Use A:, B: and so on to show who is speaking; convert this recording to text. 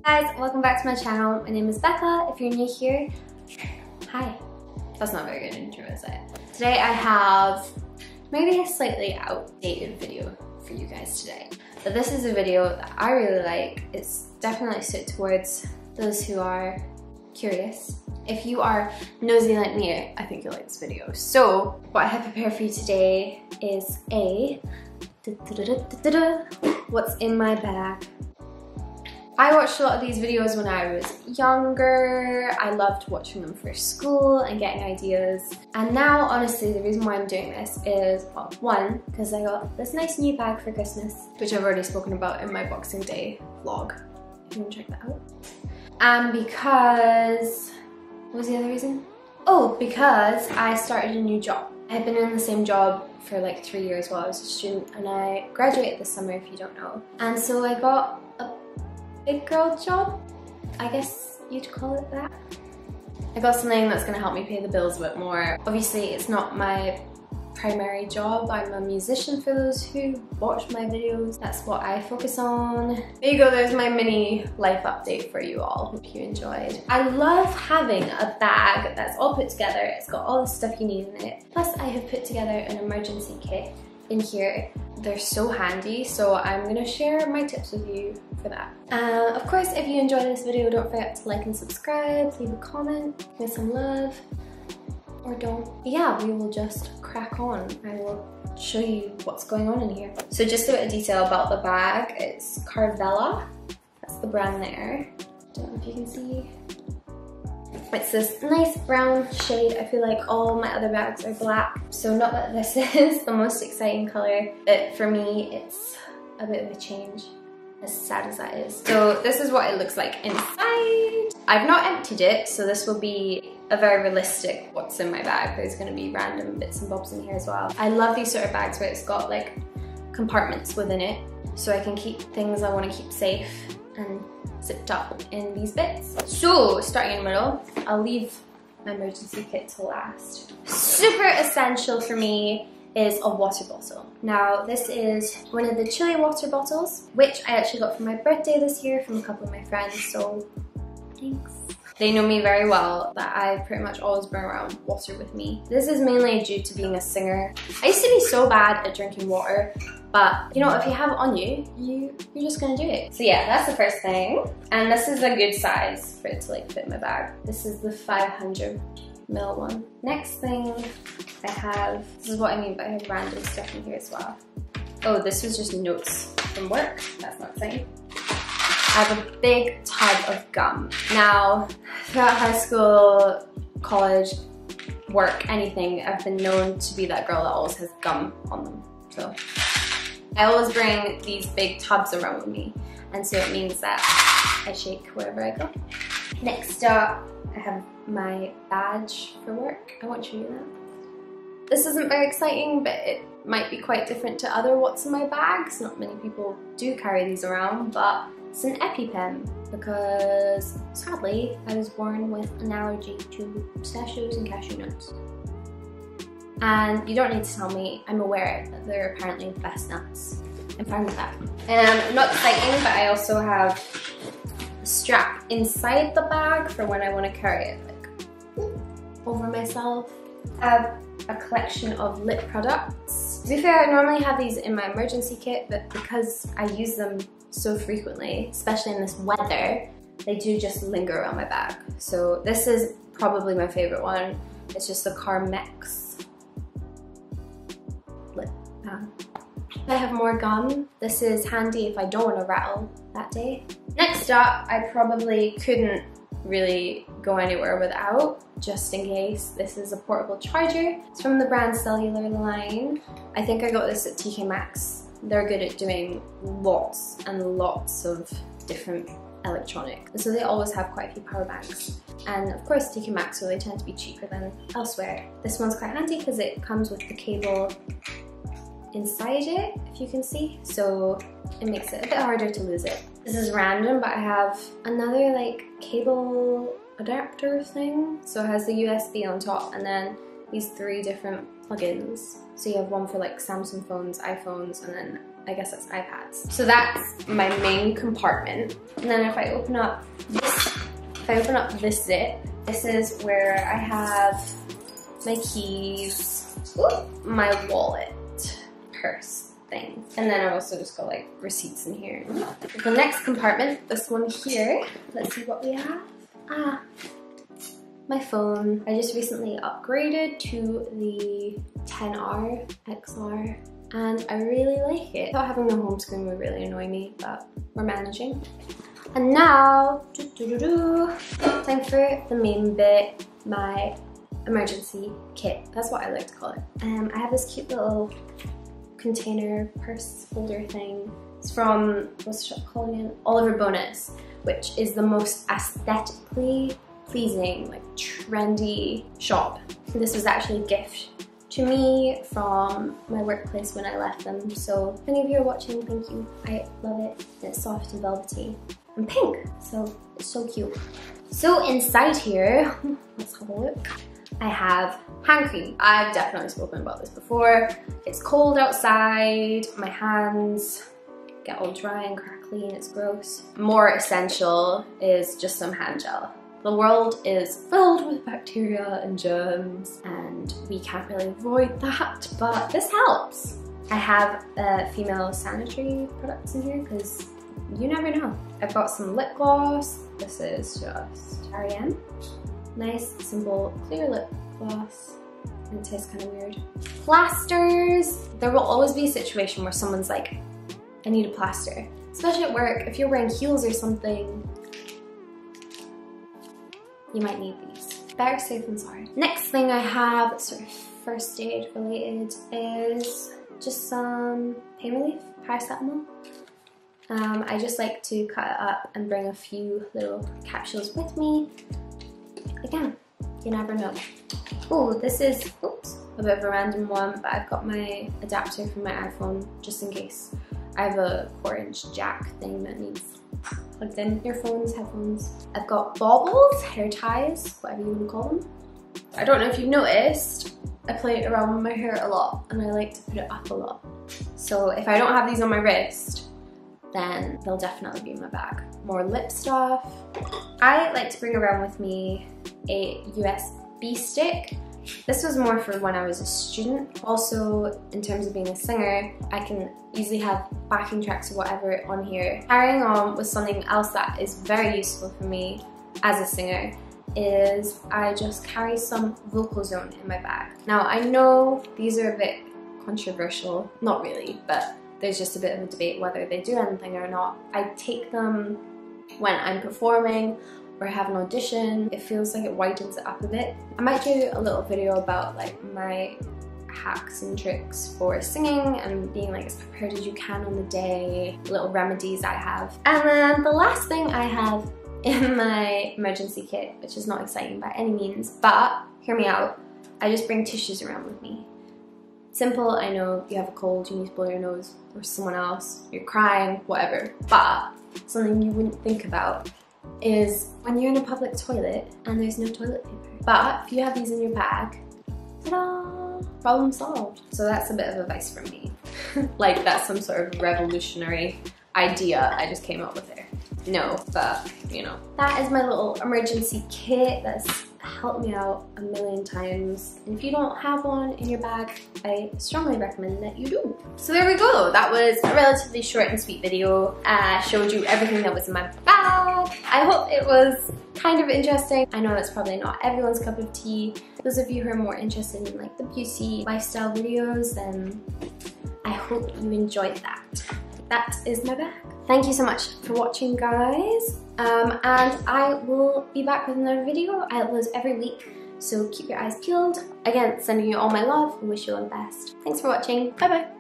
A: Guys, welcome back to my channel. My name is Becca. If you're new here, hi. That's not a very good intro, is it? Today I have maybe a slightly outdated video for you guys today. But this is a video that I really like. It's definitely suited towards those who are curious. If you are nosy like me, I think you'll like this video. So what I have prepared for you today is a what's in my bag. I watched a lot of these videos when I was younger. I loved watching them for school and getting ideas. And now, honestly, the reason why I'm doing this is, well, one, because I got this nice new bag for Christmas, which I've already spoken about in my Boxing Day vlog, if you want to check that out. And because, what was the other reason? Oh, because I started a new job. I've been in the same job for like 3 years while I was a student, and I graduated this summer, if you don't know. And so I got a big girl job, I guess you'd call it that. I got something that's going to help me pay the bills a bit more. Obviously it's not my primary job. I'm a musician for those who watch my videos. That's what I focus on. There you go, there's my mini life update for you all. Hope you enjoyed. I love having a bag that's all put together. It's got all the stuff you need in it. Plus I have put together an emergency kit in here. They're so handy, so I'm gonna share my tips with you for that. Of course, if you enjoyed this video, don't forget to like and subscribe, leave a comment, give me some love, or don't. Yeah, we will just crack on. I will show you what's going on in here. So just a bit of detail about the bag. It's Carvela, that's the brand there. Don't know if you can see. It's this nice brown shade. I feel like all my other bags are black. So not that this is the most exciting color, but for me, it's a bit of a change, as sad as that is. So this is what it looks like inside. I've not emptied it, so this will be a very realistic what's in my bag. There's gonna be random bits and bobs in here as well. I love these sort of bags where it's got like compartments within it, so I can keep things I wanna keep safe and zipped up in these bits. So starting in the middle, I'll leave my emergency kit to last. Super essential for me is a water bottle. Now this is one of the chili water bottles, which I actually got for my birthday this year from a couple of my friends, so thanks. They know me very well, that I pretty much always bring around water with me. This is mainly due to being a singer. I used to be so bad at drinking water, but you know, if you have it on you, you're just gonna do it. So yeah, that's the first thing. And this is a good size for it to like fit in my bag. This is the 500 ml one. Next thing I have, this is what I mean by I have random stuff in here as well. Oh, this was just notes from work. That's not exciting. I have a big tub of gum. Now, throughout high school, college, work, anything, I've been known to be that girl that always has gum on them. So I always bring these big tubs around with me, and so it means that I shake wherever I go. Next up, I have my badge for work. I want to show you that. This isn't very exciting, but it might be quite different to other what's in my bags. Not many people do carry these around, but it's an EpiPen because sadly I was born with an allergy to pistachios and cashew nuts. And you don't need to tell me, I'm aware that they're apparently the best nuts. I'm fine with that. Not exciting, but I also have a strap inside the bag for when I want to carry it like over myself. I have a collection of lip products. To be fair, I normally have these in my emergency kit, but because I use them so frequently, especially in this weather, they do just linger around my bag. So this is probably my favorite one. It's just the Carmex lip balm. I have more gum. This is handy if I don't want to rattle that day. Next up, I probably couldn't really go anywhere without, just in case. This is a portable charger. It's from the brand Cellular line. I think I got this at TK Maxx. They're good at doing lots and lots of different electronic. So they always have quite a few power banks. And of course TK Maxx, so they tend to be cheaper than elsewhere. This one's quite handy because it comes with the cable inside it, if you can see. So it makes it a bit harder to lose it. This is random, but I have another like cable adapter thing. So it has the USB on top and then these 3 different plugins. So you have one for like Samsung phones, iPhones, and then I guess that's iPads. So that's my main compartment. And then if I open up this zip, this is where I have my keys, my wallet, purse thing. And then I also just got like receipts in here. The next compartment, this one here, let's see what we have. My phone. I just recently upgraded to the 10R XR and I really like it. I thought having the home screen would really annoy me, but we're managing. And now, time for the main bit, my emergency kit. That's what I like to call it. I have this cute little container purse holder thing. It's from, what's the shop called again? Oliver Bonus, which is the most aesthetically pleasing, like trendy shop. And this was actually a gift to me from my workplace when I left them. So if any of you are watching, thank you. I love it. It's soft and velvety and pink, so it's so cute. So inside here, let's have a look. I have hand cream. I've definitely spoken about this before. It's cold outside, my hands get all dry and crackly and it's gross. More essential is just some hand gel. The world is filled with bacteria and germs and we can't really avoid that, but this helps. I have female sanitary products in here because you never know. I've got some lip gloss. This is just R.E.M. Nice, simple, clear lip gloss. And it tastes kind of weird. Plasters. There will always be a situation where someone's like, I need a plaster. Especially at work, if you're wearing heels or something, you might need these. Better safe than sorry. Next thing I have, sort of first aid related, is just some pain relief, paracetamol. I just like to cut it up and bring a few little capsules with me. Again, you never know. Oh, this is, oops, a bit of a random one, but I've got my adapter for my iPhone just in case. I have a 4-inch jack thing that needs plugged in. Earphones, headphones. I've got baubles, hair ties, whatever you want to call them. I don't know if you've noticed, I play around with my hair a lot and I like to put it up a lot. So if I don't have these on my wrist, then they'll definitely be in my bag. More lip stuff. I like to bring around with me a USB stick. This was more for when I was a student. Also, in terms of being a singer, I can easily have backing tracks or whatever on here. Carrying on with something else that is very useful for me as a singer is I just carry some vocal zone in my bag. Now, I know these are a bit controversial, not really, but there's just a bit of a debate whether they do anything or not. I take them when I'm performing or I have an audition. It feels like it widens it up a bit. I might do a little video about like my hacks and tricks for singing and being like as prepared as you can on the day, little remedies I have. And then the last thing I have in my emergency kit, which is not exciting by any means, but hear me out, I just bring tissues around with me. Simple, I know you have a cold, you need to blow your nose, or someone else, you're crying, whatever. But something you wouldn't think about is when you're in a public toilet and there's no toilet paper. But if you have these in your bag, ta-da! Problem solved. So that's a bit of advice from me. Like that's some sort of revolutionary idea I just came up with there. No, but you know. That is my little emergency kit that's helped me out a million times. And if you don't have one in your bag, I strongly recommend that you do. So there we go. That was a relatively short and sweet video. Showed you everything that was in my bag. I hope it was kind of interesting. I know that's probably not everyone's cup of tea. Those of you who are more interested in like the beauty lifestyle videos, then I hope you enjoyed that. That is my bag. Thank you so much for watching, guys. And I will be back with another video. I upload every week, so keep your eyes peeled. Again, sending you all my love and wish you all the best. Thanks for watching. Bye bye.